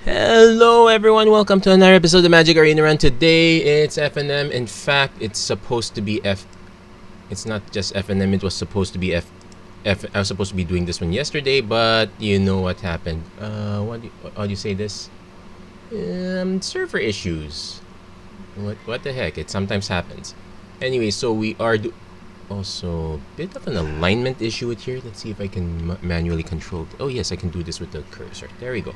Hello everyone, welcome to another episode of Magic Arena Run. Today it's FNM. In fact, it's supposed to be It's not just FNM, it was supposed to be I was supposed to be doing this one yesterday, but you know what happened. How do you say this? Server issues. What the heck? It sometimes happens. Anyway, so we are also bit of an alignment issue with here. Let's see if I can manually control. Oh yes, I can do this with the cursor. There we go.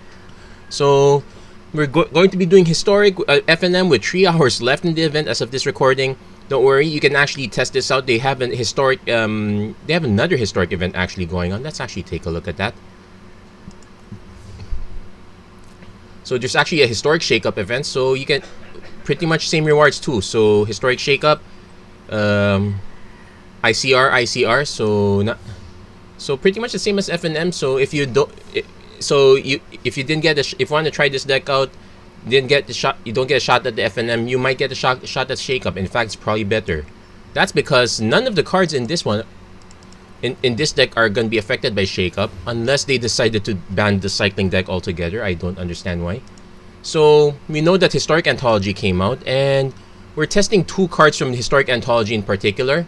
So we're going to be doing historic FNM with 3 hours left in the event as of this recording. Don't worry, you can actually test this out. They have an historic, they have another historic event actually going on. Let's actually take a look at that. So there's actually a historic shakeup event, so you get pretty much same rewards too. So historic shakeup, ICR, so pretty much the same as FNM. So if you don't. If you didn't get if you want to try this deck out, you don't get a shot at the FNM, you might get a shot at Shakeup. In fact, it's probably better. That's because none of the cards in this one, in this deck, are going to be affected by Shakeup unless they decided to ban the cycling deck altogether. I don't understand why. So we know that Historic Anthology came out, and we're testing 2 cards from Historic Anthology in particular.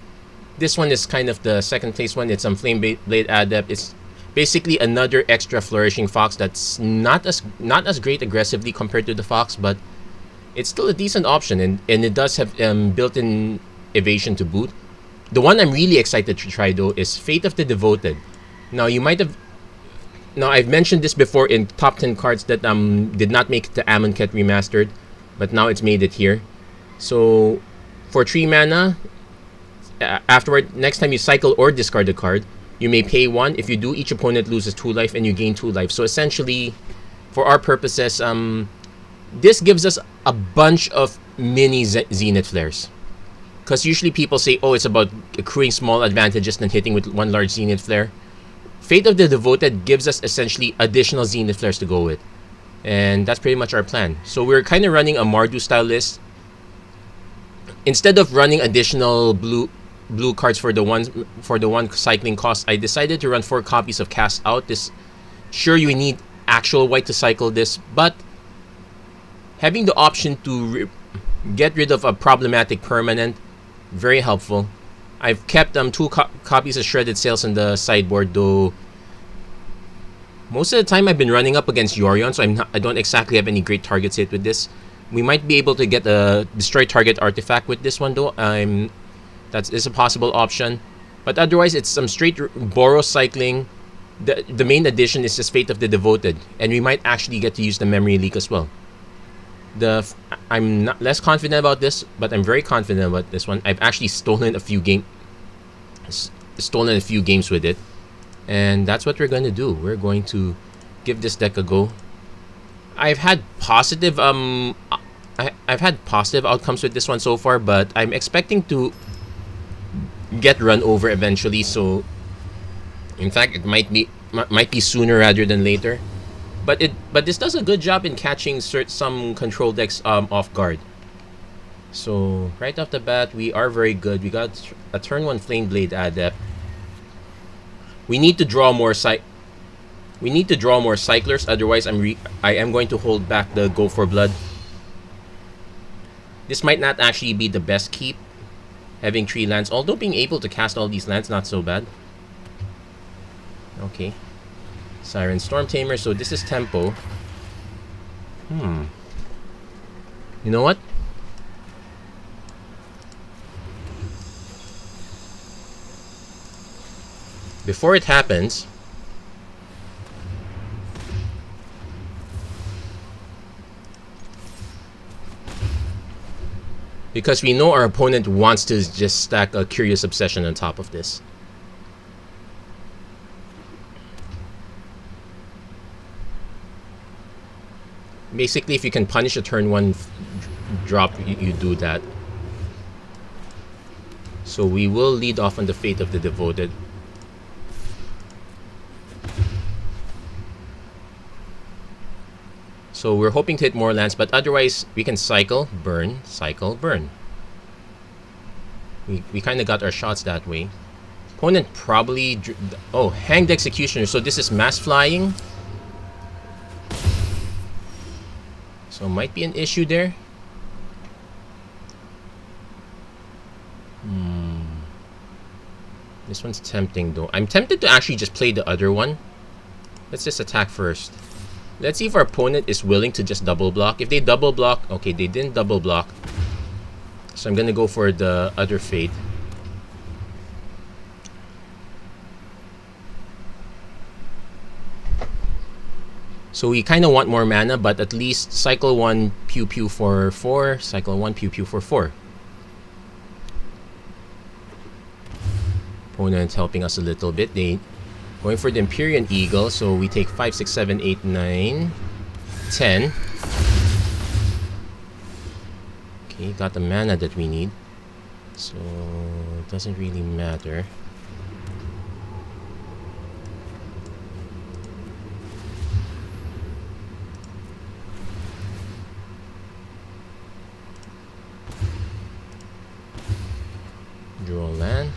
This one is kind of the second place one. It's Flame Blade Adept. It's basically another extra Flourishing Fox that's not as great aggressively compared to the Fox, but it's still a decent option, and it does have built-in evasion to boot. The one I'm really excited to try though is Fate of the Devoted. Now I've mentioned this before in top 10 cards that did not make it to Amonkhet Remastered, but now it's made it here. So for 3 mana, afterward, next time you cycle or discard a card, you may pay 1. If you do, each opponent loses 2 life and you gain 2 life. So essentially, for our purposes, this gives us a bunch of mini Zenith Flares. Because usually people say, oh, it's about accruing small advantages than hitting with 1 large Zenith Flare. Fate of the Devoted gives us essentially additional Zenith Flares to go with. And that's pretty much our plan. So we're kind of running a Mardu style list. Instead of running additional blue cards for the one cycling cost, I decided to run 4 copies of Cast Out. Sure, you need actual white to cycle this, but having the option to get rid of a problematic permanent, very helpful. I've kept 2 copies of Shredded Sails in the sideboard, though most of the time I've been running up against Yorion, so I don't exactly have any great targets hit with this. We might be able to get a destroy target artifact with this one though. That is a possible option, but otherwise it's some straight Boros cycling. The main addition is just Fate of the Devoted, and we might actually get to use the Memory Leak as well. I'm not less confident about this, but I'm very confident about this one. I've actually stolen a few games with it, and that's what we're going to do. We're going to give this deck a go. I've had positive outcomes with this one so far, but I'm expecting to get run over eventually. So in fact, it might be sooner rather than later, but this does a good job in catching some control decks off guard. So right off the bat, we are very good. We got a turn 1 Flame Blade Adept. We need to draw more cyclers, otherwise I am going to hold back the Go for Blood. This might not actually be the best keep, having 3 lands, although being able to cast all these lands, not so bad. Okay. Siren Storm Tamer, so this is tempo. You know what? Before it happens, because we know our opponent wants to just stack a Curious Obsession on top of this. Basically, if you can punish a turn 1 drop, you do that. So we will lead off on the Fate of the Devoted. So we're hoping to hit more lands, but otherwise we can cycle, burn, cycle, burn. We kind of got our shots that way. Opponent probably... Oh, Hanged Executioner. So this is mass flying. So might be an issue there. This one's tempting though. I'm tempted to actually just play the other one. Let's just attack first. Let's see if our opponent is willing to just double block. If they double block, okay, they didn't double block. So I'm gonna go for the other fate. So we kind of want more mana, but at least cycle 1 pew pew for 4, cycle 1 pew pew for 4. Opponent helping us a little bit. They going for the Empyrean Eagle, so we take 5, 6, 7, 8, 9, 10. Okay, got the mana that we need. So it doesn't really matter. Draw land.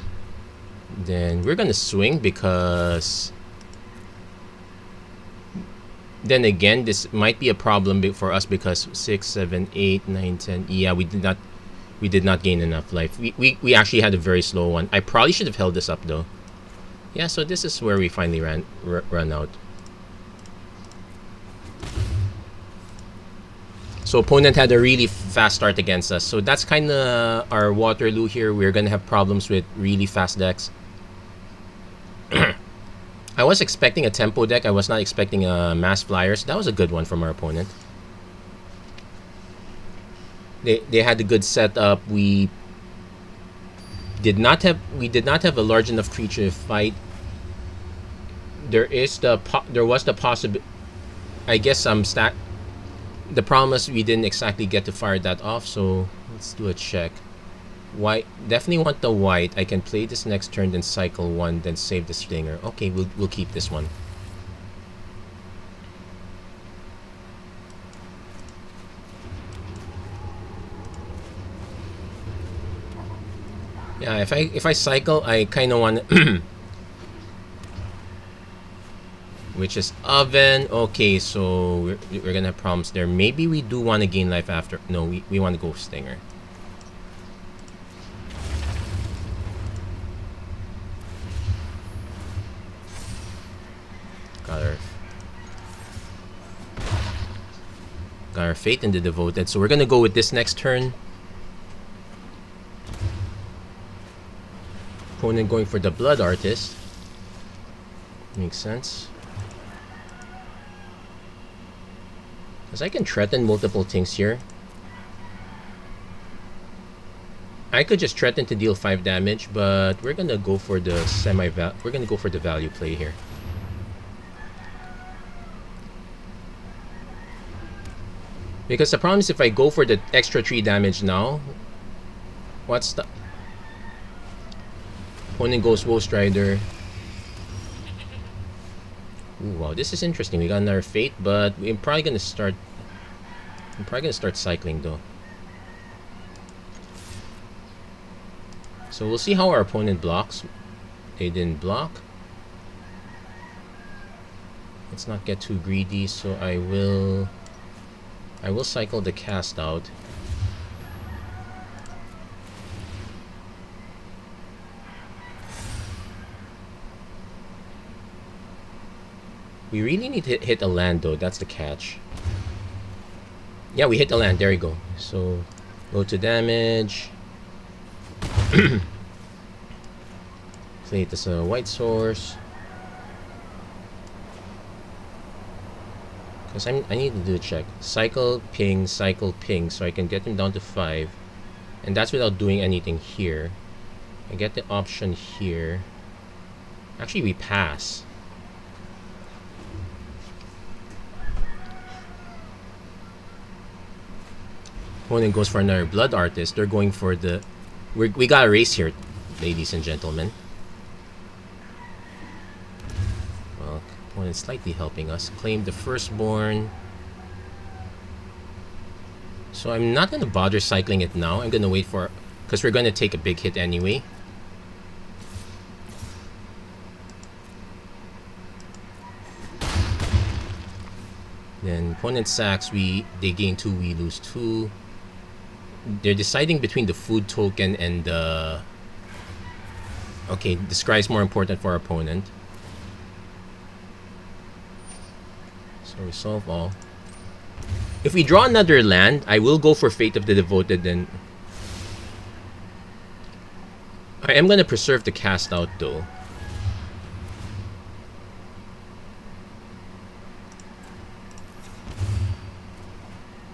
Then we're gonna swing because then again this might be a problem for us because 6, 7, 8, 9, 10. Yeah, we did not gain enough life. We actually had a very slow one. I probably should have held this up though. Yeah, so this is where we finally run out. So opponent had a really fast start against us. So that's kind of our Waterloo here. We're gonna have problems with really fast decks. I was expecting a tempo deck. I was not expecting a mass flyers. That was a good one from our opponent. They had a good setup. We did not have a large enough creature to fight. There was the possibility. I guess the problem is we didn't exactly get to fire that off. So let's do a check. White, definitely want the white. I can play this next turn, then cycle 1, then save the stinger. Okay, we'll keep this one. Yeah, if I cycle, I kind of want which is oven. Okay, so we're gonna have problems there. Maybe we do want to gain life after. No, we want to go stinger. Got our Fate in the Devoted. So we're gonna go with this next turn. Opponent going for the Blood Artist. Makes sense. Because I can threaten multiple things here. I could just threaten to deal 5 damage, but we're gonna go for the we're gonna go for the value play here. Because the problem is if I go for the extra 3 damage now, what's the... Opponent goes Woe Strider. Ooh, wow, this is interesting. We got another Fate, but I'm probably gonna start cycling though. So we'll see how our opponent blocks. They didn't block. Let's not get too greedy, so I will cycle the cast out. We really need to hit a land though, that's the catch. Yeah, we hit the land, there you go. So, go to damage. Play it as a white source. Because I need to do a check. Cycle, ping, so I can get him down to 5. And that's without doing anything here. I get the option here. Actually, we pass. Opponent goes for another Blood Artist. They're going for the... We got a race here, ladies and gentlemen. Well, opponent's slightly helping us. Claim the Firstborn. So I'm not going to bother cycling it now. I'm going to wait for... Because we're going to take a big hit anyway. Then opponent sacks, they gain 2, we lose 2. They're deciding between the food token and the... Okay, the scry is more important for our opponent. So resolve all. If we draw another land, I will go for Fate of the Devoted then. I am going to preserve the cast out though.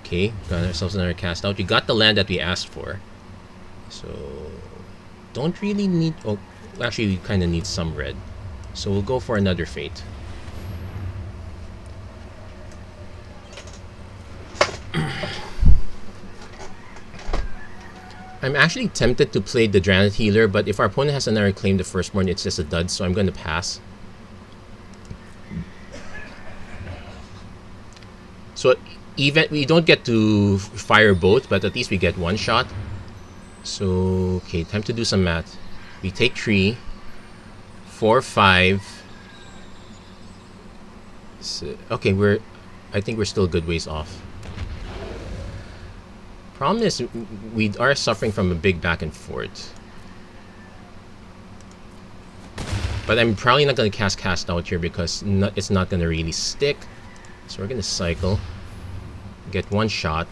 Okay, got ourselves another cast out. We got the land that we asked for. So, don't really need... Oh, actually, we kind of need some red. So we'll go for another Fate. I'm actually tempted to play the Dranet Healer, but if our opponent has another claim the firstborn, it's just a dud, so I'm going to pass. So even we don't get to fire both, but at least we get one shot. So okay, time to do some math. We take 3, 4, 5. So, okay, I think we're still a good ways off. Problem is, we are suffering from a big back and forth. But I'm probably not going to cast out here because it's not going to really stick. So we're going to cycle. Get one shot.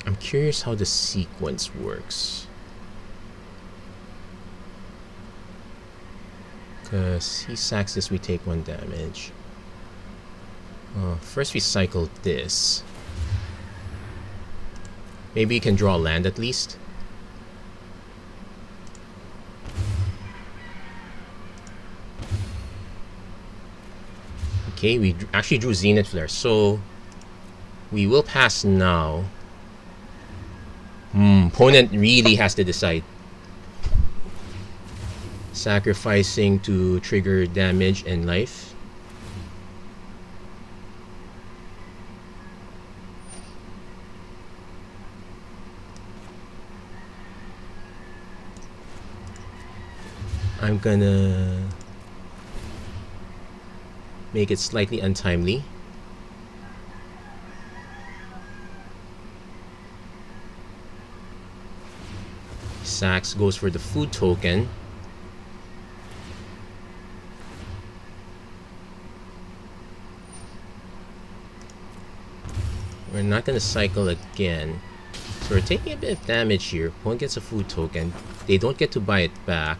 I'm curious how the sequence works. Because he sacks this, we take 1 damage. First we cycle this. Maybe you can draw a land at least. Okay, we actually drew Zenith Flare, so we will pass now. Opponent really has to decide. Sacrificing to trigger damage and life. I'm gonna make it slightly untimely. Sax goes for the food token. We're not gonna cycle again. So we're taking a bit of damage here. One gets a food token. They don't get to buy it back.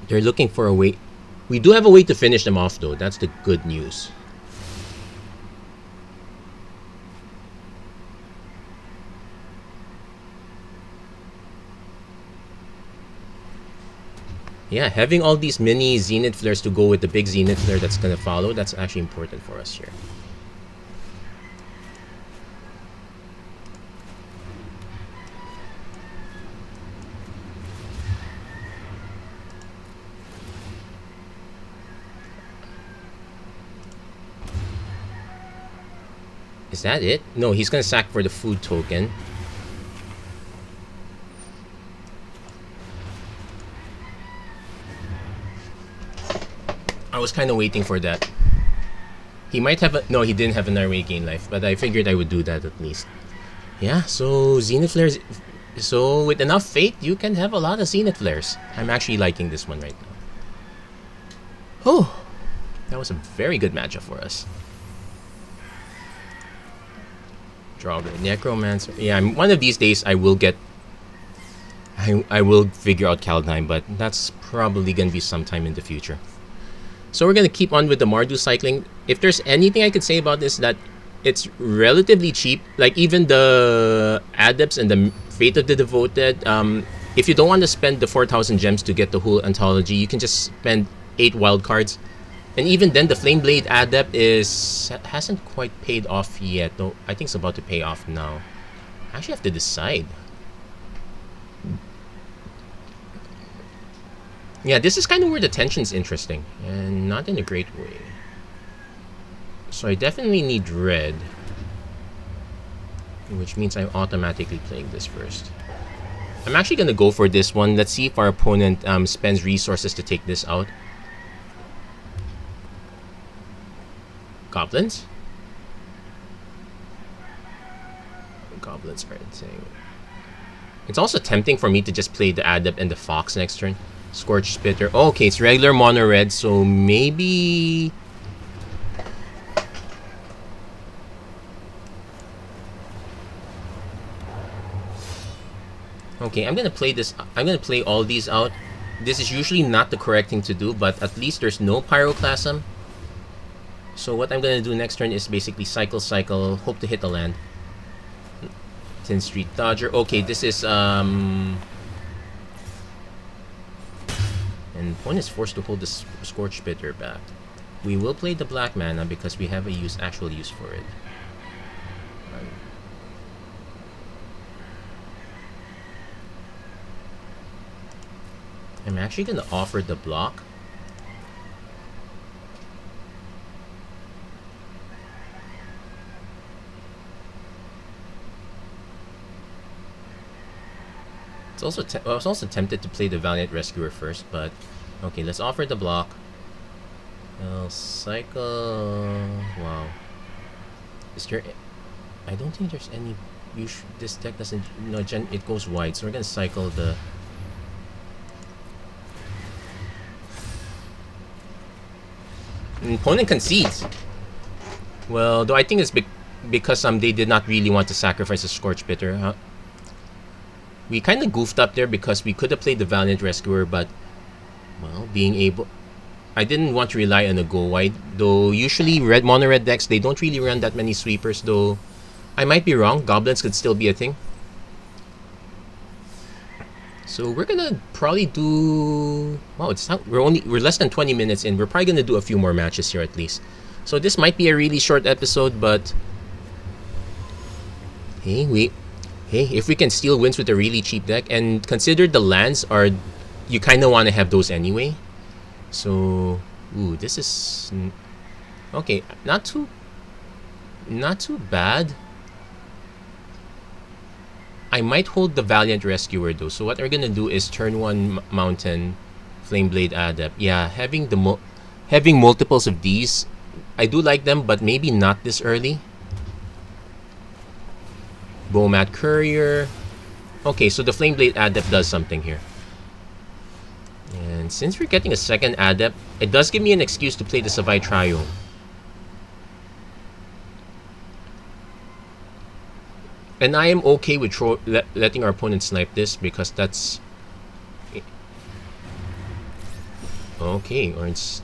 They're looking for a way. We do have a way to finish them off though. That's the good news. Yeah, having all these mini Zenith Flares to go with the big Zenith Flare that's gonna follow, that's actually important for us here. Is that it? No, he's gonna sack for the food token. I was kind of waiting for that. He might have no, he didn't have another way gain life, but I figured I would do that at least. Yeah, so Zenith Flares. So with enough Fate, you can have a lot of Zenith Flares. I'm actually liking this one right now. Oh, that was a very good matchup for us. Draw the Necromancer. Yeah, one of these days I will get. I will figure out Kaldheim, but that's probably gonna be sometime in the future. So we're gonna keep on with the Mardu cycling. If there's anything I could say about this, that it's relatively cheap. Like even the Adepts and the Fate of the Devoted. If you don't want to spend the 4,000 gems to get the whole anthology, you can just spend 8 wild cards. And even then, the Flameblade Adept hasn't quite paid off yet, though. I think it's about to pay off now. I actually have to decide. Yeah, this is kind of where the tension's interesting, and not in a great way. So I definitely need red, which means I'm automatically playing this first. I'm actually going to go for this one. Let's see if our opponent spends resources to take this out. Goblins? Goblins are insane. It's also tempting for me to just play the Adept and the Fox next turn. Scorch Spitter. Oh, okay, it's regular mono red, so maybe... Okay, I'm gonna play this. I'm gonna play all these out. This is usually not the correct thing to do, but at least there's no Pyroclasm. So what I'm gonna do next turn is basically cycle, hope to hit a land. 10th Street Dodger. Okay, this is and opponent is forced to hold the Scorch Spitter back. We will play the black mana because we have a actual use for it. I'm actually gonna offer the block. I was also tempted to play the Valiant Rescuer first, but okay, let's offer the block. I'll cycle. Wow. Is there? I don't think there's any. This deck doesn't. No, it goes wide, so we're gonna cycle the. Opponent concedes. Well, though I think it's because they did not really want to sacrifice a Scorch Spitter. Huh? We kind of goofed up there because we could have played the Valiant Rescuer, but well, being able, I didn't want to rely on a go wide. Though usually mono red decks, they don't really run that many sweepers. Though I might be wrong. Goblins could still be a thing. So we're gonna probably do. Wow, we're less than 20 minutes in. We're probably gonna do a few more matches here at least. So this might be a really short episode, but hey, if we can steal wins with a really cheap deck, and consider the lands are, you kind of want to have those anyway. So, ooh, this is okay. Not too bad. I might hold the Valiant Rescuer though. So what we're gonna do is turn 1 Mountain, Flameblade Adept. Yeah, having multiples of these, I do like them, but maybe not this early. Bomat Courier. Okay, so the Flameblade Adept does something here. And since we're getting a second Adept, it does give me an excuse to play the Savai Triome. And I am okay with letting our opponent snipe this because that's... Okay, or it's...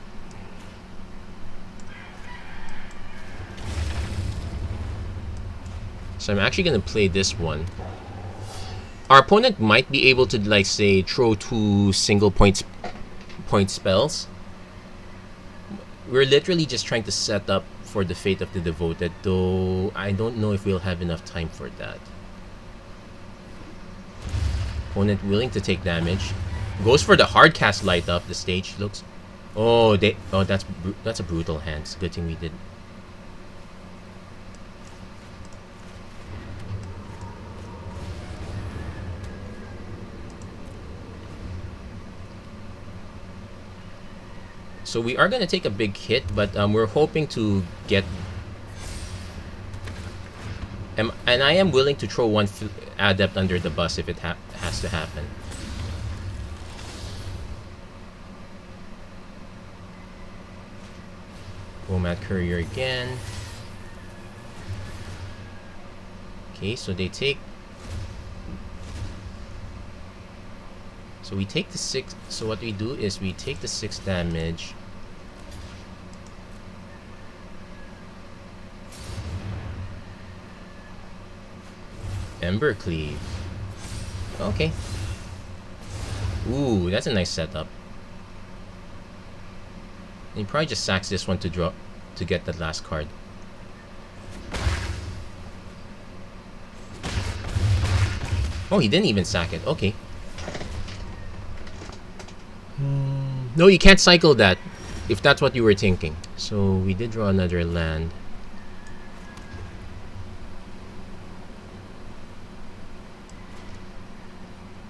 So I'm actually going to play this one. Our opponent might be able to, like, say, throw 2 single point spells. We're literally just trying to set up for the Fate of the Devoted, though I don't know if we'll have enough time for that. Opponent willing to take damage. Goes for the hard cast light up. The stage looks... Oh, that's a brutal hand. It's a good thing we did. So we are going to take a big hit, but we're hoping to get... And I am willing to throw 1 Adept under the bus if it has to happen. Bomat Courier again. Okay, so they take... So we take the 6... So what we do is we take the 6 damage... Embercleave. Okay. Ooh, that's a nice setup. And he probably just sacks this one to draw to get that last card. Oh, he didn't even sack it. Okay. No, you can't cycle that, if that's what you were thinking. So we did draw another land.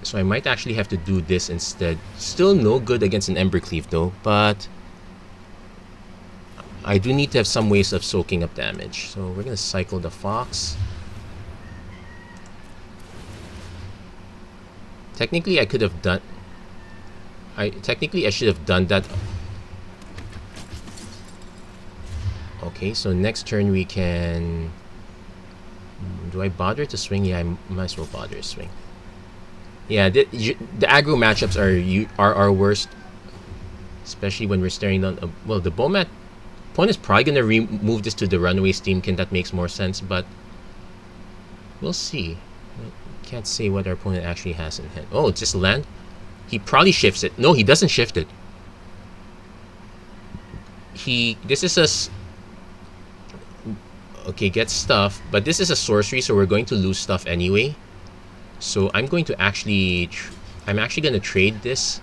So I might actually have to do this instead. Still no good against an Embercleave though, but I do need to have some ways of soaking up damage. So we're gonna cycle the Fox. Technically I could have done... Technically I should have done that. Okay, so next turn we can... Do I bother to swing? Yeah, I might as well bother to swing. Yeah, the aggro matchups are our worst, especially when we're staring down. Well, the Bomat opponent's probably gonna remove this to the Runaway Steamkin. That makes more sense, but we'll see. Can't say what our opponent actually has in hand. Oh, it's just land. He probably shifts it. No, he doesn't shift it. This is a okay, get stuff, but this is a sorcery, so we're going to lose stuff anyway. So I'm going to actually I'm actually going to trade this,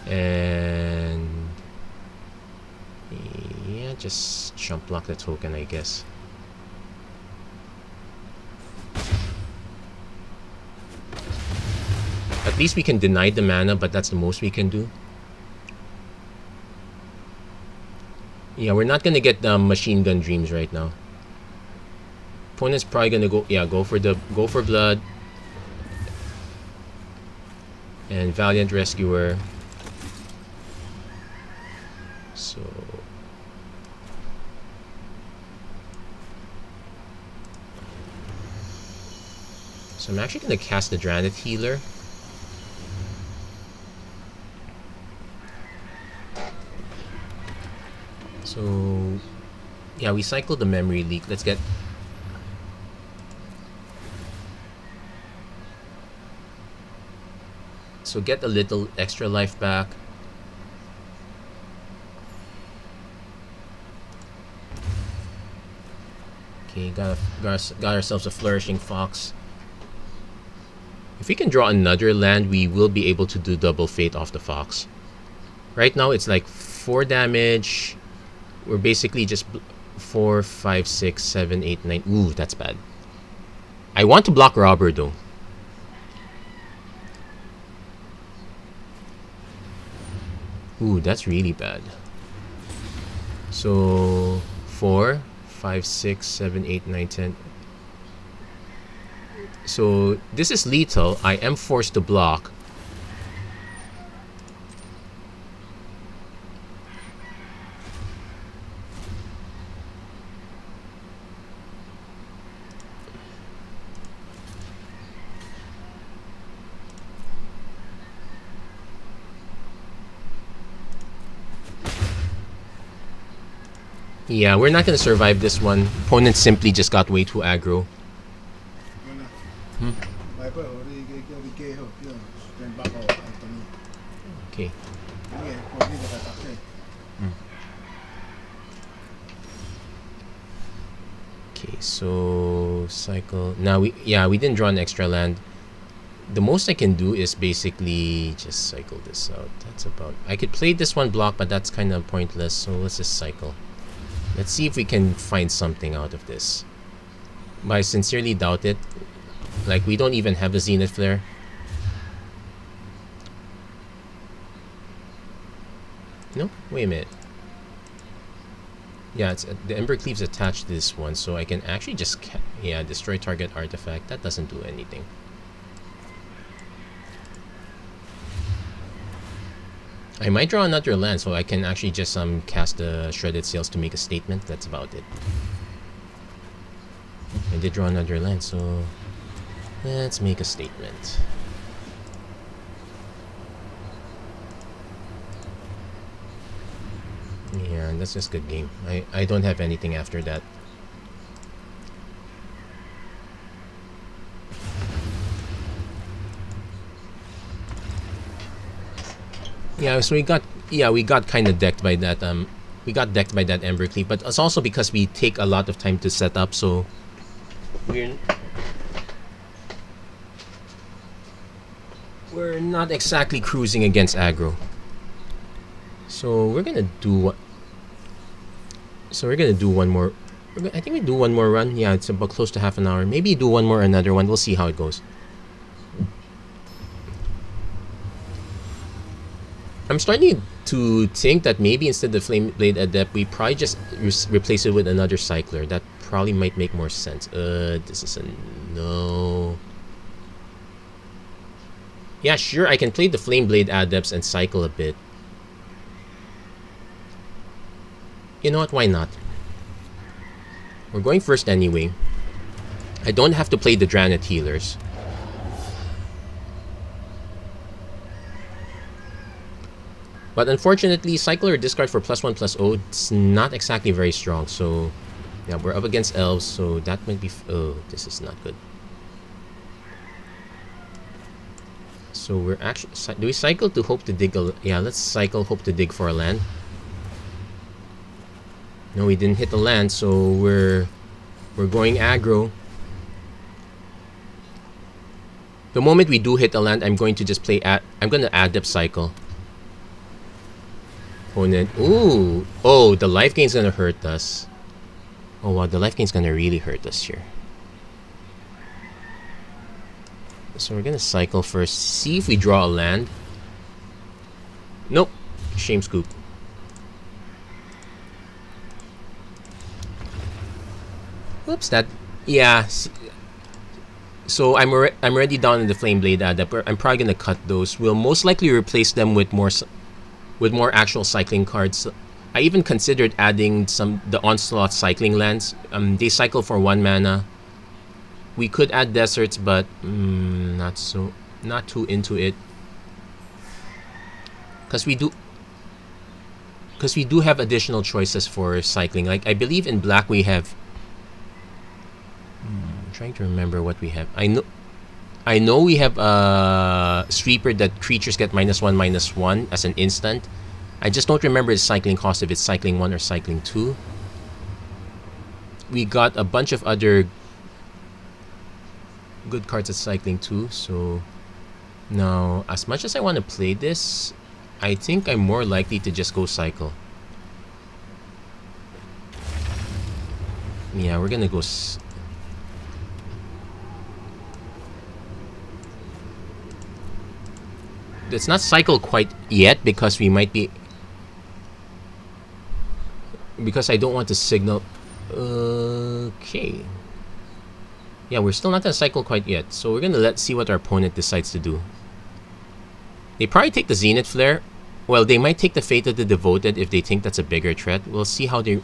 and yeah, just jump block the token, I guess. At least we can deny the mana, but that's the most we can do. Yeah, we're not gonna get the Machine Gun Dreams right now. Opponent's probably gonna go for blood and Valiant Rescuer. So I'm actually gonna cast the Dranet Healer. So yeah, we cycled the Memory Leak. Let's get a little extra life back. Okay, got ourselves a Flourishing Fox. If we can draw another land, we will be able to do Double Fate off the Fox. Right now it's like 4 damage. We're basically just 4, 5, 6, 7, 8, 9. Ooh, that's bad. I want to block Robber though. Ooh, that's really bad. So 4, 5, 6, 7, 8, 9, 10. So this is lethal. I am forced to block. Yeah, we're not gonna survive this one. Opponent simply just got way too aggro. Okay. Okay, so cycle. Now we didn't draw an extra land. The most I can do is basically just cycle this out. That's about. I could play this one block, but that's kind of pointless. So let's just cycle. Let's see if we can find something out of this. But I sincerely doubt it. Like, we don't even have the Zenith Flare. No? Wait a minute. Yeah, it's the Embercleave's attached to this one, so I can actually just destroy target artifact. That doesn't do anything. I might draw another land, so I can actually just cast the Shredded Sails to make a statement. That's about it. I did draw another land, so let's make a statement. Yeah, that's just good game. I don't have anything after that. Yeah, so we got kind of decked by that. We got decked by that Embercleave, but it's also because we take a lot of time to set up, so we're not exactly cruising against aggro. So we're gonna do what? So we're gonna do one more. I think we do one more run. Yeah, it's about close to half an hour. Maybe do one more, another one. We'll see how it goes. I'm starting to think that maybe instead of Flame Blade Adept, we probably just replace it with another cycler. That probably might make more sense. This is a no. Yeah, sure, I can play the Flame Blade Adepts and cycle a bit. You know what, why not? We're going first anyway. I don't have to play the Dranet Healers. But unfortunately, cycle or discard for +1/+0, it's not exactly very strong. So, yeah, we're up against elves, so that might be... oh, this is not good. So we're actually... do we cycle to hope to dig a... yeah, let's cycle, hope to dig for a land. No, we didn't hit the land, so we're going aggro. The moment we do hit the land, I'm going to just play... I'm going to Adept cycle. Opponent. Ooh. Oh, the life gain's gonna hurt us. Oh wow, the life gain's gonna really hurt us here. So we're gonna cycle first. See if we draw a land. Nope. Shame scoop. Whoops, that... yeah. So I'm already down in the Flame Blade Adept. I'm probably gonna cut those. We'll most likely replace them with more actual cycling cards. I even considered adding the Onslaught cycling lands. They cycle for 1 mana. We could add deserts, but not too into it. Because we do have additional choices for cycling. Like I believe in black we have... I'm trying to remember what we have. I know we have a sweeper that creatures get -1/-1 as an instant. I just don't remember the cycling cost, if it's cycling 1 or cycling 2. We got a bunch of other good cards at cycling 2, so now as much as I want to play this, I think I'm more likely to just go cycle. Yeah, we're gonna go... It's not cycle quite yet because we might be... because I don't want to signal... okay. Yeah, we're still not gonna cycle quite yet. So we're gonna see what our opponent decides to do. They probably take the Zenith Flare. Well, they might take the Fate of the Devoted if they think that's a bigger threat. We'll see how they...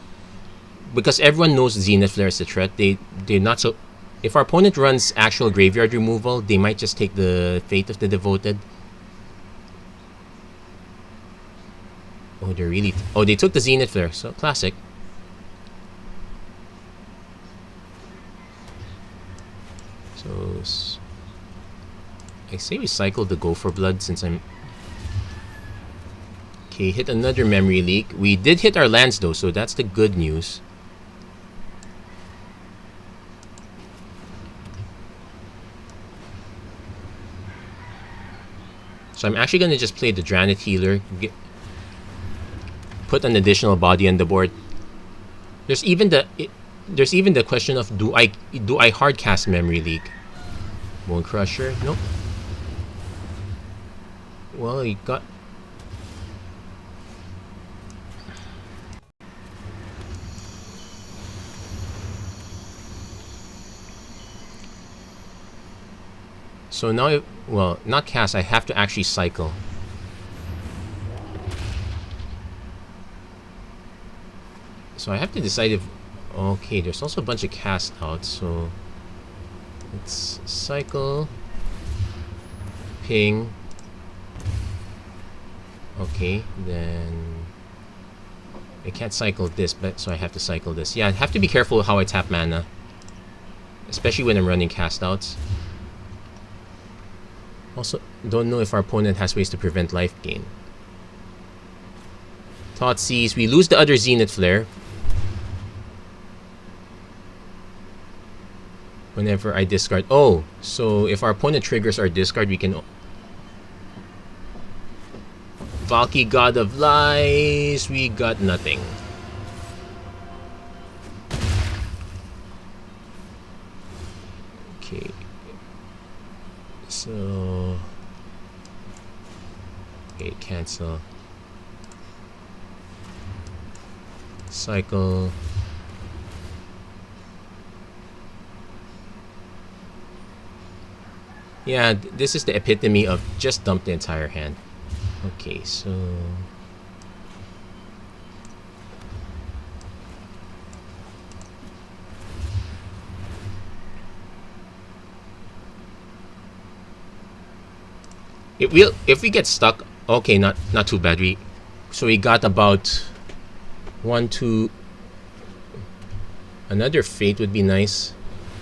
because everyone knows Zenith Flare is a threat. They're not so... if our opponent runs actual graveyard removal, they might just take the Fate of the Devoted. Oh, they're really... oh, they took the Zenith Flare, so classic. So... I say we cycle the Go for Blood since I'm... okay, hit another Memory Leak. We did hit our lands though, so that's the good news. So I'm actually gonna just play the Dranet Healer. Put an additional body on the board. There's even the question of do I hard cast Memory Leak? Bone Crusher? Nope. Well, he got... so now, well, not cast, I have to actually cycle. So I have to decide if... okay, there's also a bunch of cast outs, so... let's cycle... ping... okay, then... I can't cycle this, but so I have to cycle this. Yeah, I have to be careful with how I tap mana. Especially when I'm running cast outs. Also, don't know if our opponent has ways to prevent life gain. Thoughtseize, we lose the other Zenith Flare. Whenever I discard... oh, so if our opponent triggers our discard, we can... Valky, God of Lies. We got nothing. Okay. So... Okay, cancel. Cycle. Yeah, this is the epitome of just dump the entire hand. Okay, so... If we get stuck, okay, not too bad. So we got about 1, 2. Another Fate would be nice.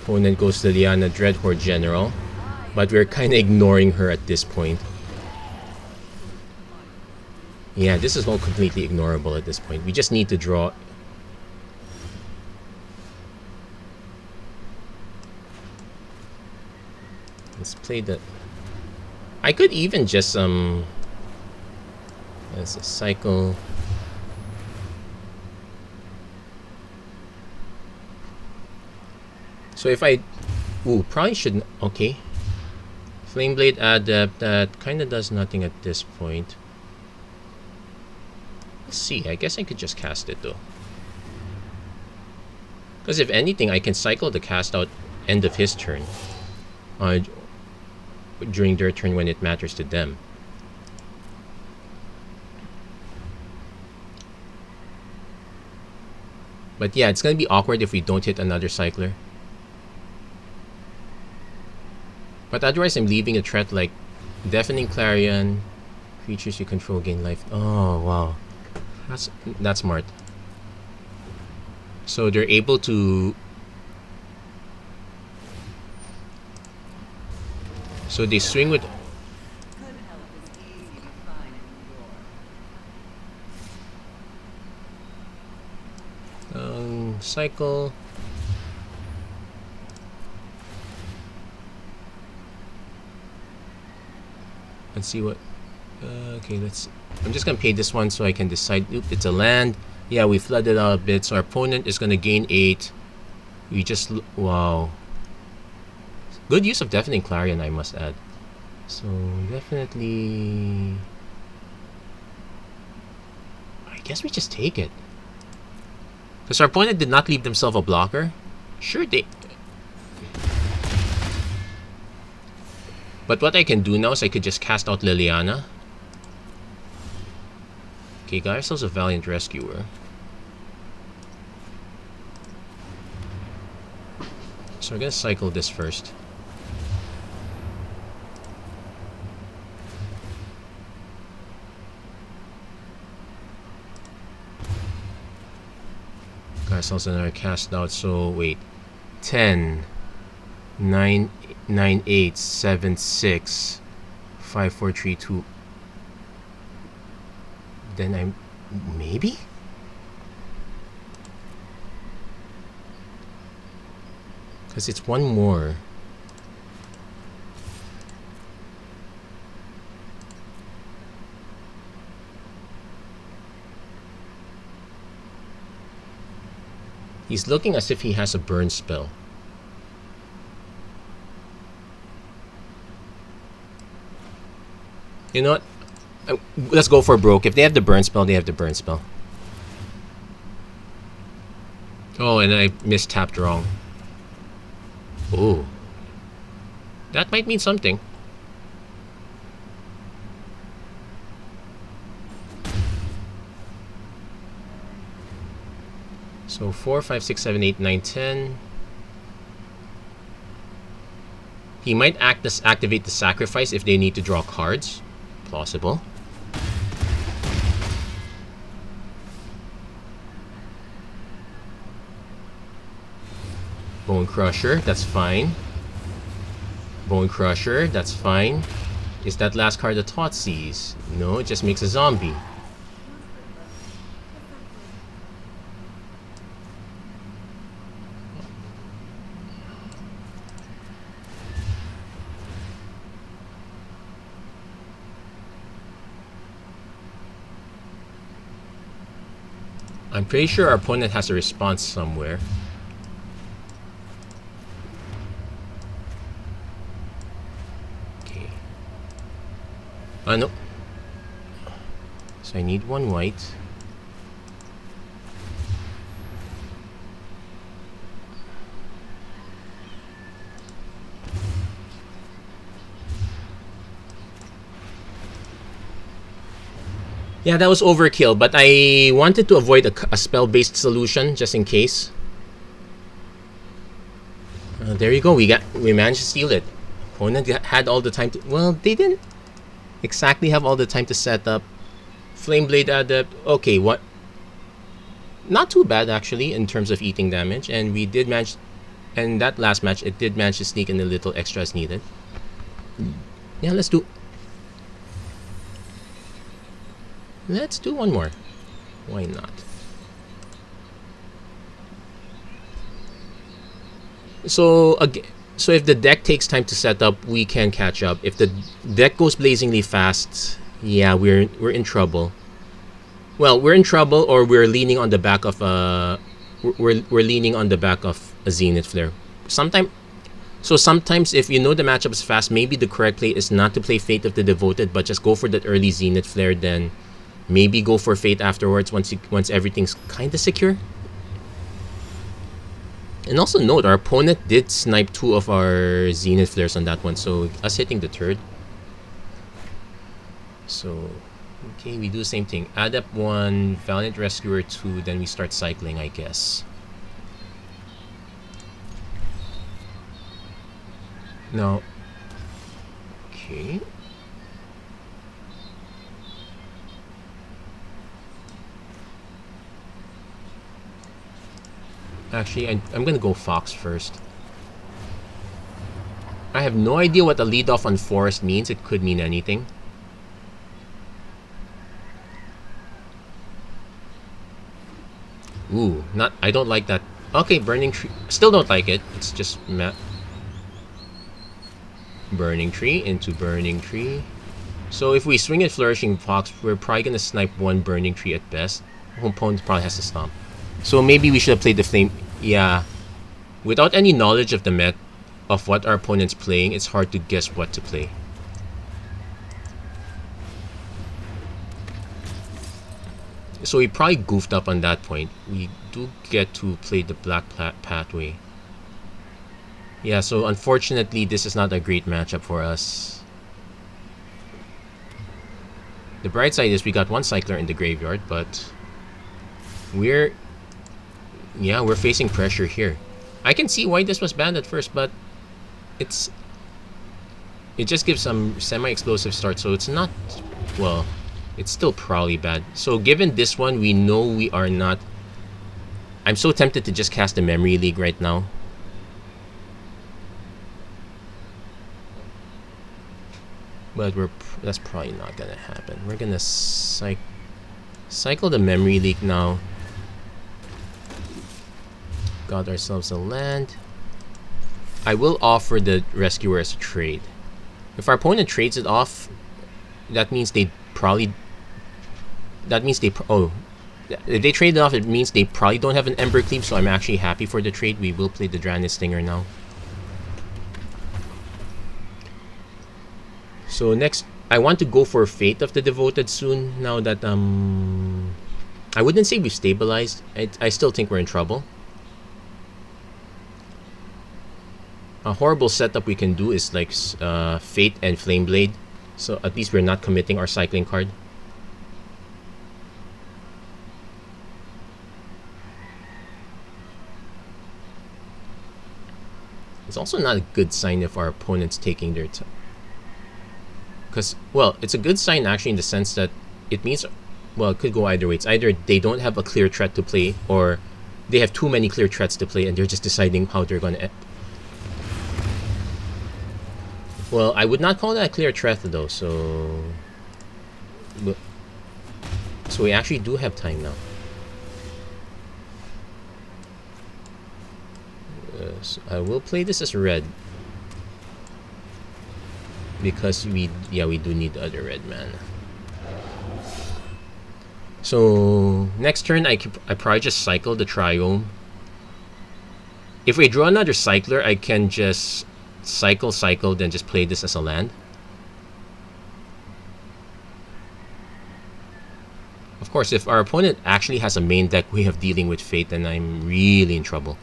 Opponent goes to Liliana, Dreadhorde General, but we're kind of ignoring her at this point. Yeah, this is all completely ignorable at this point. We just need to draw. Let's play the... I could even just as a cycle. So if I probably shouldn't. Okay, Flameblade Adept, that kind of does nothing at this point. Let's see, I guess I could just cast it though, because if anything I can cycle the cast out end of his turn during their turn when it matters to them. But yeah, it's gonna be awkward if we don't hit another cycler. But otherwise I'm leaving a threat like Deafening Clarion. Creatures you control gain life. Oh wow, that's smart. So they're able to... So they swing with... cycle. Let's see what... okay, let's... I'm just gonna pay this one so I can decide. Oop, it's a land. Yeah, we flooded out a bit, so our opponent is gonna gain 8. We just... Wow. Good use of Deafening Clarion, I must add. So, definitely... I guess we just take it. Because our opponent did not leave themselves a blocker. Sure, they... But what I can do now is I could just cast out Liliana. Okay, got ourselves a Valiant Rescuer. So we're gonna cycle this first. Got ourselves another cast out, so wait. 10, 9, 9, 8, 7, 6, 5, 4, 3, 2. Then I'm... Maybe? Because it's one more. He's looking as if he has a burn spell. You know what? Let's go for broke. If they have the burn spell, they have the burn spell. Oh, and I mistapped wrong. Oh. That might mean something. So 4, 5, 6, 7, 8, 9, 10. He might activate the sacrifice if they need to draw cards. Plausible. Bone Crusher, that's fine. Bone Crusher, that's fine. Is that last card a Thoughtseize? No, it just makes a zombie. I'm pretty sure our opponent has a response somewhere. Okay. No. So I need one white. Yeah, that was overkill, but I wanted to avoid a spell-based solution just in case. There you go. We managed to steal it. Opponent had all the time to. Well, they didn't exactly have all the time to set up. Flameblade Adept. Okay, what? Not too bad actually in terms of eating damage, and we did manage. And that last match, it did manage to sneak in a little extra as needed. Yeah, let's do one more. Why not? So again, so if the deck takes time to set up, we can catch up. If the deck goes blazingly fast, yeah, we're in trouble. Well, we're in trouble, or we're leaning on the back of we're leaning on the back of a Zenith Flare. Sometimes if you know the matchup is fast, maybe the correct play is not to play Fate of the Devoted, but just go for that early Zenith Flare, then maybe go for Fate afterwards once everything's kind of secure. And also note, our opponent did snipe 2 of our Zenith Flares on that one, so us hitting the 3rd. So, okay, we do the same thing. Adept 1, Valiant Rescuer 2, then we start cycling, I guess. Now, okay. Actually, I'm gonna go Fox first. I have no idea what the lead off on Forest means. It could mean anything. Ooh, I don't like that. Okay, Burning Tree. Still don't like it. It's just Burning Tree into Burning Tree. So if we swing at Flourishing Fox, we're probably gonna snipe 1 Burning Tree at best. Opponent probably has to stomp. So maybe we should have played the Flame. Yeah. Without any knowledge of the met of what our opponent's playing, it's hard to guess what to play. So we probably goofed up on that point. We do get to play the Black Pathway. Yeah, so unfortunately, this is not a great matchup for us. The bright side is we got 1 Cycler in the graveyard, but we're facing pressure here. I can see why this was banned at first, but it just gives some semi-explosive start, so it's not, well, it's still probably bad. So given this one, we know we are not. I'm so tempted to just cast the Memory League right now. But that's probably not gonna happen. We're gonna cycle the Memory League now. Got ourselves a land. I will offer the Rescuer as a trade. If our opponent trades it off, that means they probably. If they trade it off, it means they probably don't have an Ember Cleave. So I'm actually happy for the trade. We will play the Draenei Stinger now. So next, I want to go for Fate of the Devoted soon. Now that I wouldn't say we've stabilized. I still think we're in trouble. A horrible setup we can do is like Fate and Flameblade. So at least we're not committing our cycling card. It's also not a good sign if our opponent's taking their time. Because, well, it's a good sign actually in the sense that it means, well, it could go either way. It's either they don't have a clear threat to play, or they have too many clear threats to play and they're just deciding how they're going to... Well, I would not call that a clear threat though, so we actually do have time now. So I will play this as red because we do need the other red mana. So next turn, I probably just cycle the Triome. If we draw another Cycler, I can just cycle, then just play this as a land. Of course, if our opponent actually has a main deck we have dealing with Fate, then I'm really in trouble.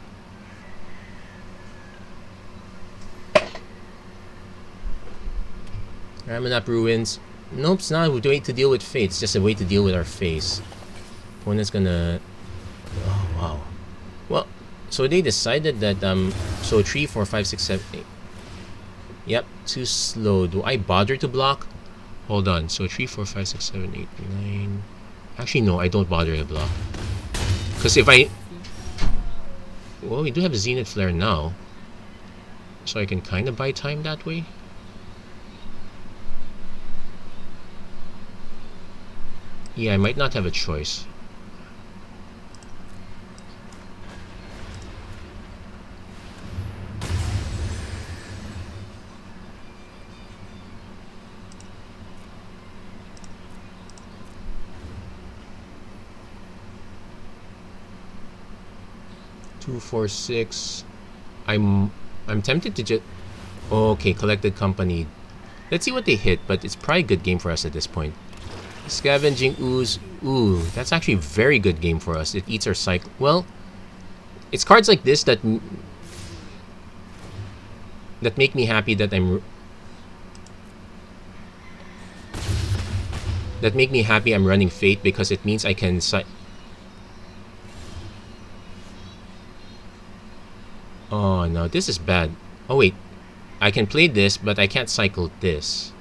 Ramanap Ruins. Nope, it's not a way to deal with Fate. It's just a way to deal with our face. Opponent's gonna... Oh, wow. Well, so they decided that, so 3, 4, 5, 6, 7, 8. Yep, too slow. Do I bother to block? Hold on. So 3, 4, 5, 6, 7, 8, 9... Actually, no, I don't bother to block. Because if I... Well, we do have a Zenith Flare now. So I can kind of buy time that way. Yeah, I might not have a choice. Two, 4, 6. I'm tempted to just... Okay, Collected Company. Let's see what they hit, but it's probably a good game for us at this point. Scavenging Ooze. Ooh, that's actually a very good game for us. It eats our cycle. Well, it's cards like this that make me happy that I'm running Fate, because it means I can Oh no, this is bad. Oh wait, I can play this, but I can't cycle this.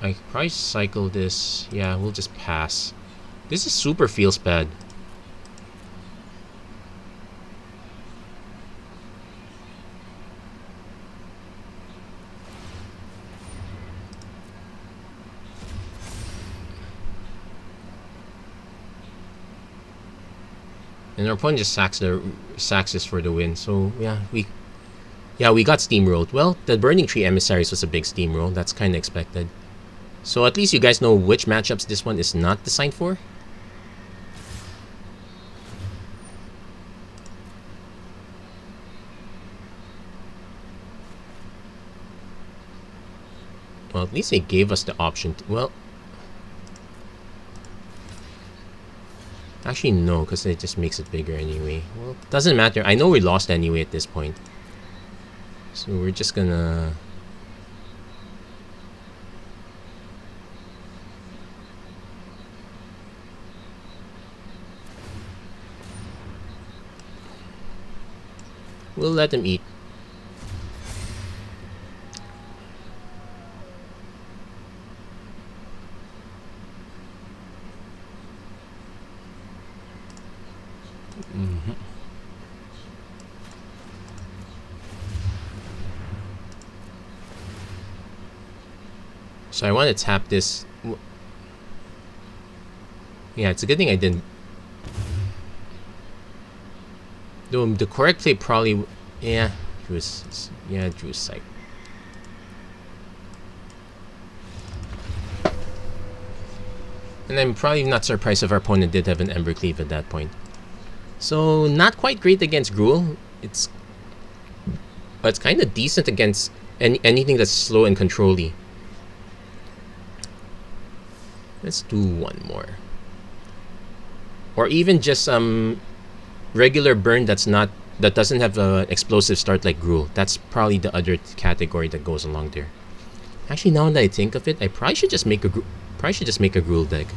I could probably cycle this. Yeah, we'll just pass. This is super feels bad. And our opponent just sacks us for the win. So yeah, we got steamrolled. Well, the Burning Tree Emissaries was a big steamroll. That's kind of expected. So at least you guys know which matchups this one is not designed for. Well, at least they gave us the option to, well, actually no, because it just makes it bigger anyway. Well, doesn't matter. I know we lost anyway at this point. So we're just gonna... We'll let them eat. So I want to tap this. Yeah, it's a good thing I didn't. The correct play probably, yeah, drew a sight. And I'm probably not surprised if our opponent did have an Embercleave at that point. So not quite great against Gruul. But it's kind of decent against anything that's slow and control-y. Let's do one more. Or even just regular burn that doesn't have an explosive start like Gruul. That's probably the other category that goes along there. Actually, now that I think of it, I probably should just make a Gruul deck.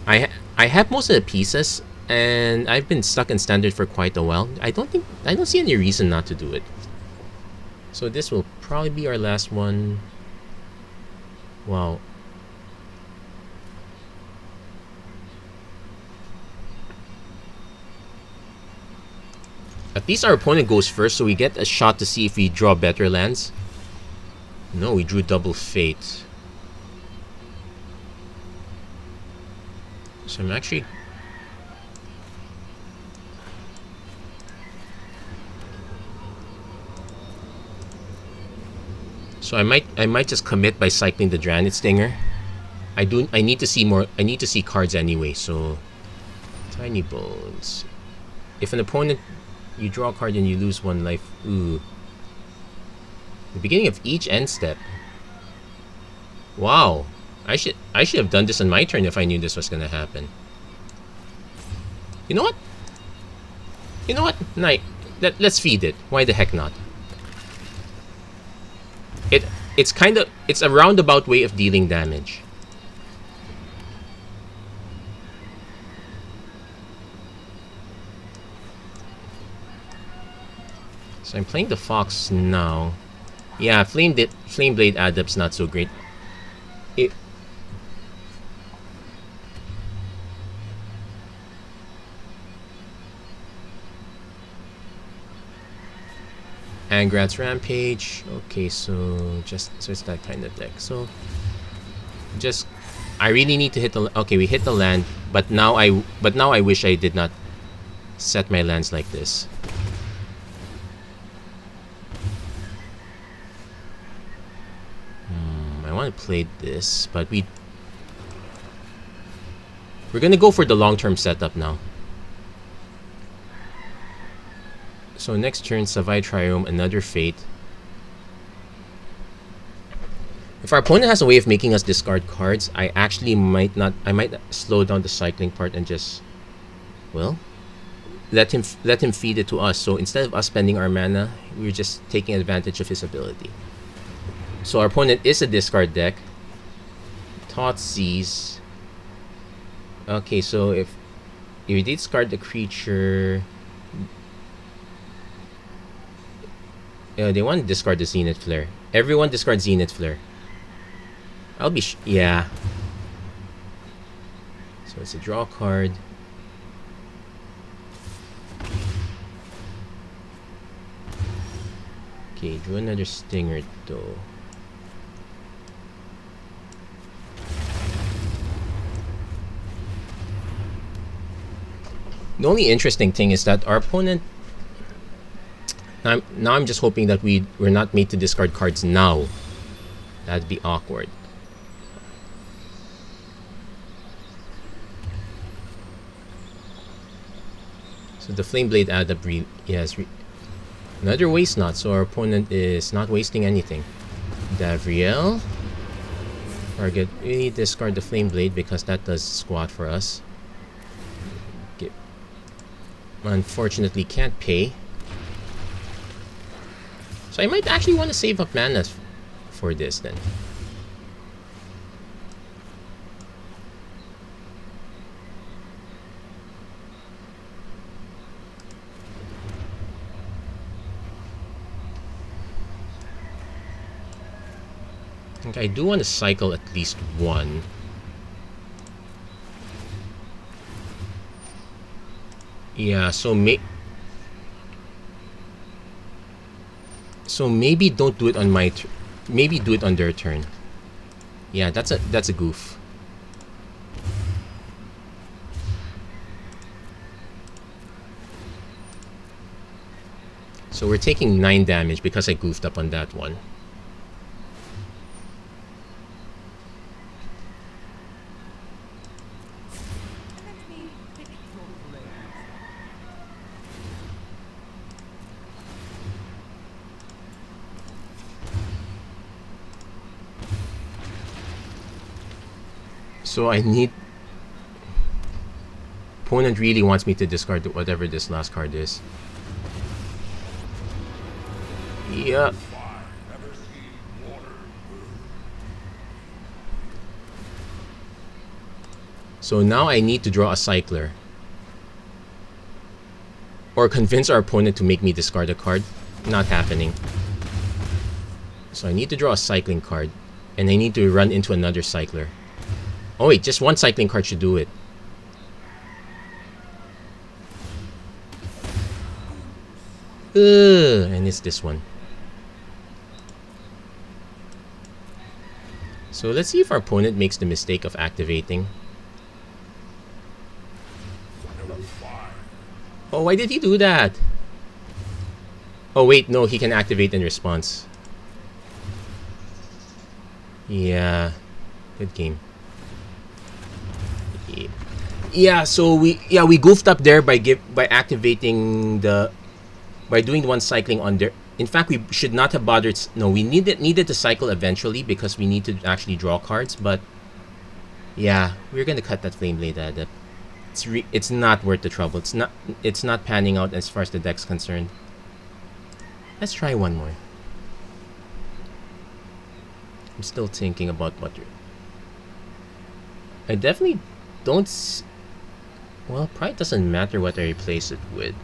I have most of the pieces, and I've been stuck in standard for quite a while. I don't see any reason not to do it. So this will probably be our last one. Wow. At least our opponent goes first, so we get a shot to see if we draw better lands. No, we drew double Fate. So I'm actually... So I might just commit by cycling the Dranit Stinger. I need to see more. I need to see cards anyway. So, Tiny Bones. If an opponent, you draw a card and you lose 1 life. Ooh. The beginning of each end step. Wow. I should have done this on my turn if I knew this was gonna happen. You know what? You know what? Night. Let's feed it. Why the heck not? It's a roundabout way of dealing damage. So I'm playing the Fox now. Yeah, Flameblade Adept's not so great. Angrat's Rampage. Okay, so it's that kind of deck. So I really need to hit the. Okay, we hit the land, but now I wish I did not set my lands like this. I want to play this, but we're gonna go for the long-term setup now. So next turn, Savai Triome, another Fate. If our opponent has a way of making us discard cards, I actually might slow down the cycling part and just, well, let him feed it to us. So instead of us spending our mana, we're just taking advantage of his ability. So our opponent is a discard deck. Thoughtseize. Okay, so if you discard the creature, they want to discard the Zenith Flare. Everyone discard Zenith Flare. I'll be yeah. So it's a draw card. Okay, drew another Stinger though. The only interesting thing is that our opponent. Now I'm just hoping that we're not made to discard cards now. That'd be awkward. So the Flameblade Adept another Waste Not, so our opponent is not wasting anything. Davriel. Target, we discard the Flameblade because that does squat for us. Okay. Unfortunately can't pay. So I might actually want to save up mana for this then. I think I do want to cycle at least one. Yeah, so maybe don't do it on my maybe do it on their turn. Yeah, that's a goof. So we're taking 9 damage because I goofed up on that one. So I need... Opponent really wants me to discard whatever this last card is. Yeah. So now I need to draw a cycler. Or convince our opponent to make me discard a card. Not happening. So I need to draw a cycling card. And I need to run into another cycler. Oh wait, just one cycling card should do it. And it's this one. So let's see if our opponent makes the mistake of activating. Oh, why did he do that? Oh wait, no, he can activate in response. Yeah, good game. Yeah, so we goofed up there by activating the by doing one cycling on there. In fact, we should not have bothered. No, we needed to cycle eventually because we need to actually draw cards. But yeah, we're gonna cut that Flame Blade Adept. It's not worth the trouble. It's not panning out as far as the deck's concerned. Let's try one more. I'm still thinking about what. I definitely don't. Well, probably doesn't matter what I replace it with.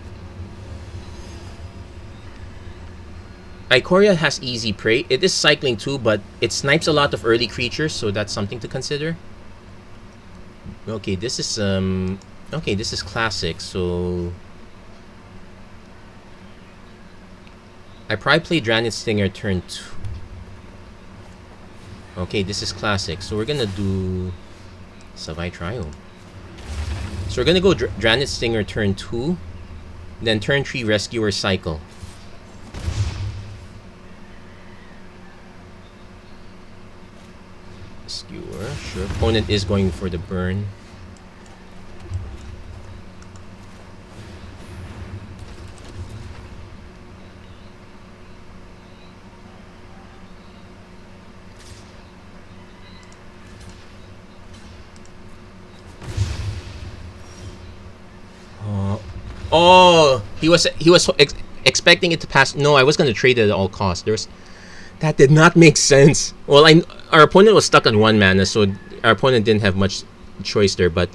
Ikoria has easy prey. It is cycling too, but it snipes a lot of early creatures, so that's something to consider. Okay, this is this is classic, so I probably play Dranith Stinger turn 2. Okay, this is classic, so we're gonna do Savai Trio. So we're gonna go Dranith Stinger turn 2, then turn 3 Rescuer cycle. Rescuer, sure. Opponent is going for the burn. Oh, he was expecting it to pass. No, I was gonna trade it at all costs. That did not make sense. Well, our opponent was stuck on 1 mana, so our opponent didn't have much choice there. But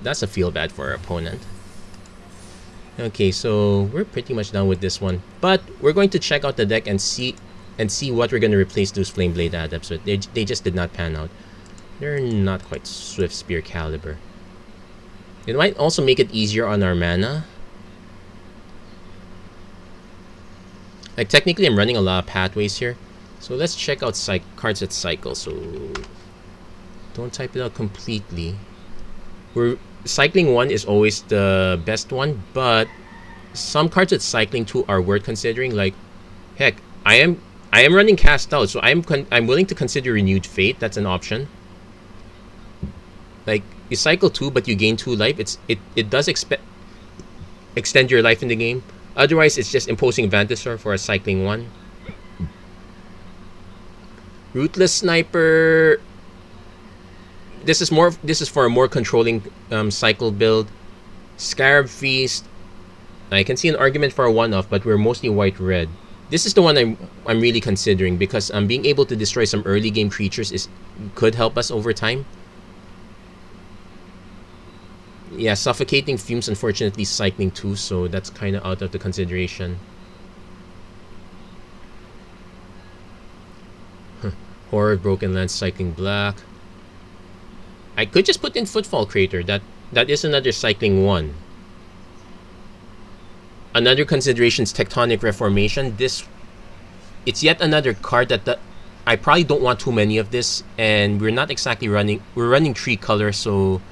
that's a feel bad for our opponent. Okay, so we're pretty much done with this one. But we're going to check out the deck and see what we're gonna replace those Flame Blade Adepts with. They just did not pan out. They're not quite Swift Spear caliber. It might also make it easier on our mana. Like, technically, I'm running a lot of pathways here. So let's check out cards that cycle. So don't type it out completely. Cycling 1 is always the best one, but some cards that cycling 2 are worth considering. Like, heck, I am running Cast Out, so I'm willing to consider Renewed Fate. That's an option. Like, you cycle 2, but you gain 2 life. It does extend your life in the game. Otherwise, it's just imposing Vantisor for a cycling 1. Ruthless Sniper. This is for a more controlling cycle build. Scarab Feast. I can see an argument for a 1-off, but we're mostly white-red. This is the one I'm really considering because being able to destroy some early game creatures could help us over time. Yeah, Suffocating Fumes, unfortunately, cycling 2, so that's kind of out of the consideration. Horror, Broken Lands, cycling black. I could just put in Footfall Crater. That is another cycling 1. Another consideration is Tectonic Reformation. It's yet another card that I probably don't want too many of this, and we're not exactly running. We're running 3 colors, so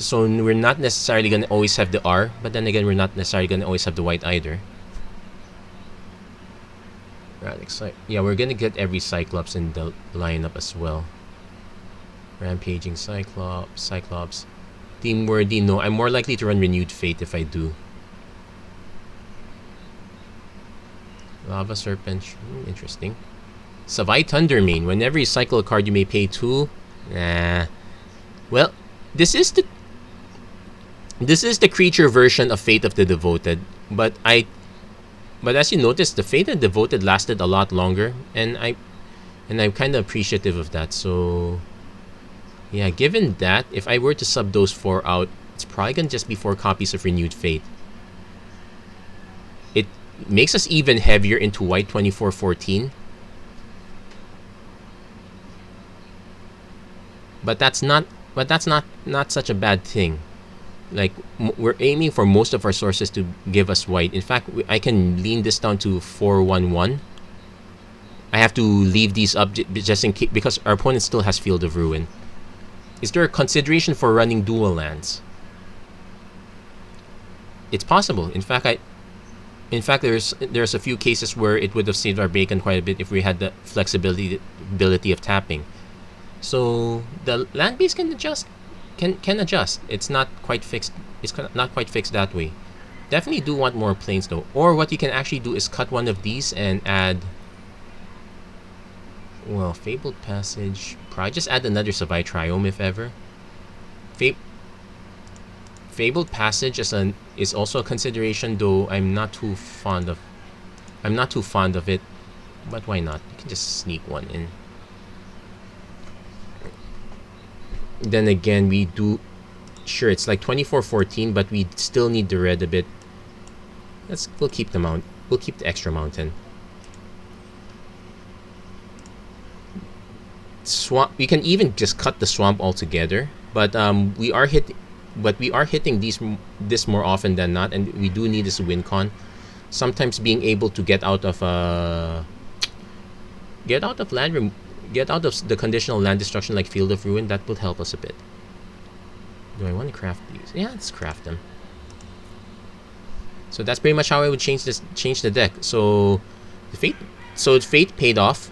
we're not necessarily going to always have the R, but then again, we're not necessarily going to always have the white either. Yeah, we're going to get every Cyclops in the lineup as well. Rampaging Cyclops. Team Worthy, no. I'm more likely to run Renewed Fate if I do. Lava Serpent, interesting. Savai Thundermane. Whenever you cycle a card, you may pay 2. Nah. Well, this is the creature version of Fate of the Devoted, but as you notice, the Fate of the Devoted lasted a lot longer, and I'm kind of appreciative of that. So yeah, given that, if I were to sub those 4 out, it's probably gonna just be 4 copies of Renewed Fate. It makes us even heavier into white 24-14. But that's not such a bad thing. Like, we're aiming for most of our sources to give us white. In fact, I can lean this down to 4-1-1. I have to leave these up just in case, because our opponent still has Field of Ruin. Is there a consideration for running dual lands? It's possible. In fact, there's a few cases where it would have saved our bacon quite a bit if we had the flexibility of tapping. So the land base can adjust. Can adjust. It's not quite fixed. It's not quite fixed that way. Definitely do want more planes though. Or what you can actually do is cut one of these and add. Well, Fabled Passage. Probably just add another Savai Triome if ever. Fabled Passage is also a consideration, though I'm not too fond of it. But why not? You can just sneak one in. Then again, we do. Sure, it's like 24-14, but we still need the red a bit. We'll keep the mount. We'll keep the extra mountain. Swamp. We can even just cut the swamp altogether, but we are hitting this more often than not, and we do need this win con. Sometimes being able to get out of the conditional land destruction like Field of Ruin, that will help us a bit. Do I want to craft these? Yeah, let's craft them. So that's pretty much how I would change the deck. So Fate paid off.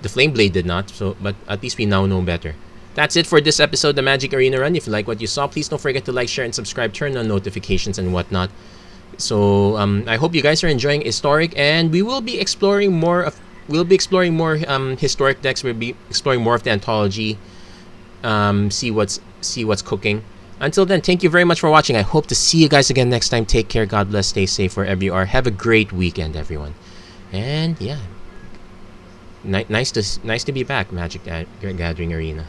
The Flame Blade did not, but at least we now know better. That's it for this episode of the Magic Arena Run. If you like what you saw, please don't forget to like, share, and subscribe. Turn on notifications and whatnot. So I hope you guys are enjoying Historic, and we will be exploring more historic decks. We'll be exploring more of the anthology. See what's cooking. Until then, thank you very much for watching. I hope to see you guys again next time. Take care. God bless. Stay safe wherever you are. Have a great weekend, everyone. And yeah. Nice to be back, Magic Gathering Arena.